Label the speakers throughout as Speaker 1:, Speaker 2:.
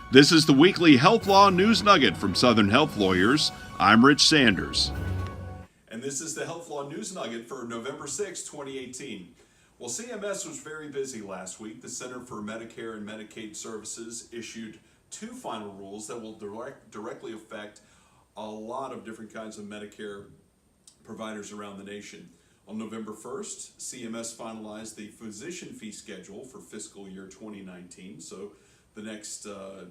Speaker 1: This is the weekly Health Law News Nugget from Southern Health Lawyers. I'm Rich Sanders.
Speaker 2: And this is the Health Law News Nugget for November 6, 2018. Well, CMS was very busy last week. The Center for Medicare and Medicaid Services issued two final rules that will directly affect a lot of different kinds of Medicare providers around the nation. On November 1st, CMS finalized the physician fee schedule for fiscal year 2019, so the next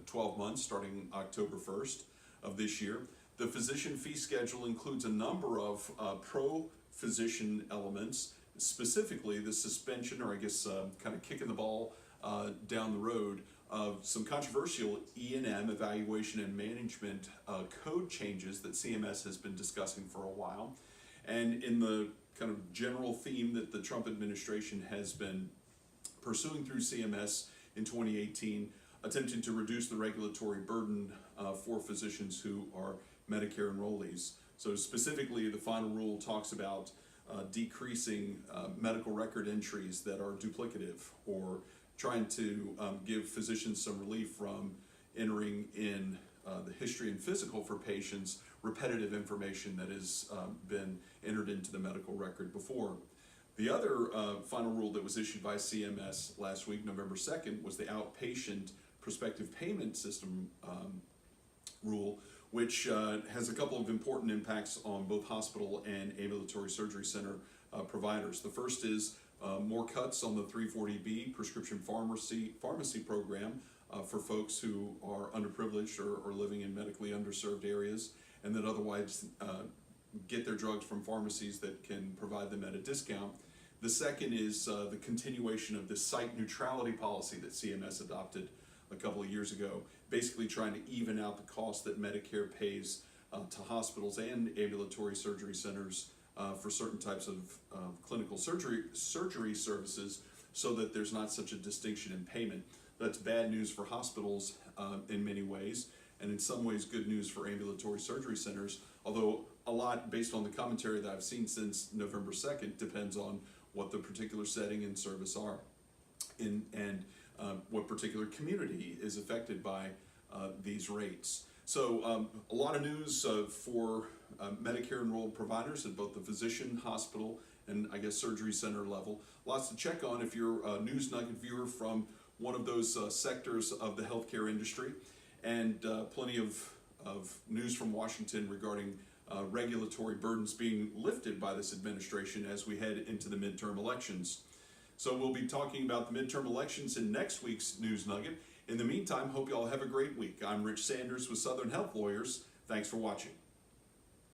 Speaker 2: 12 months starting October 1st of this year. The physician fee schedule includes a number of pro-physician elements, specifically the suspension, or I guess kind of kicking the ball down the road, of some controversial E&M, evaluation and management code changes that CMS has been discussing for a while. And in the kind of general theme that the Trump administration has been pursuing through CMS in 2018, attempting to reduce the regulatory burden for physicians who are Medicare enrollees. So specifically, the final rule talks about decreasing medical record entries that are duplicative, or trying to give physicians some relief from entering in the history and physical for patients repetitive information that has been entered into the medical record before. The other final rule that was issued by CMS last week, November 2nd, was the outpatient prospective payment system rule, which has a couple of important impacts on both hospital and ambulatory surgery center providers. The first is more cuts on the 340B prescription pharmacy program for folks who are underprivileged or living in medically underserved areas, and that otherwise get their drugs from pharmacies that can provide them at a discount. The second is the continuation of the site neutrality policy that CMS adopted a couple of years ago, basically trying to even out the cost that Medicare pays to hospitals and ambulatory surgery centers for certain types of clinical surgery services, so that there's not such a distinction in payment. That's bad news for hospitals in many ways, and in some ways good news for ambulatory surgery centers, although a lot, based on the commentary that I've seen since November 2nd, depends on what the particular setting and service are, and what particular community is affected by these rates. So a lot of news for Medicare enrolled providers at both the physician, hospital, and I guess surgery center level. Lots to check on if you're a News Nugget viewer from one of those sectors of the healthcare industry, and plenty of news from Washington regarding regulatory burdens being lifted by this administration as we head into the midterm elections. So we'll be talking about the midterm elections in next week's News Nugget. In the meantime, hope you all have a great week. I'm Rich Sanders with Southern Health Lawyers. Thanks for watching.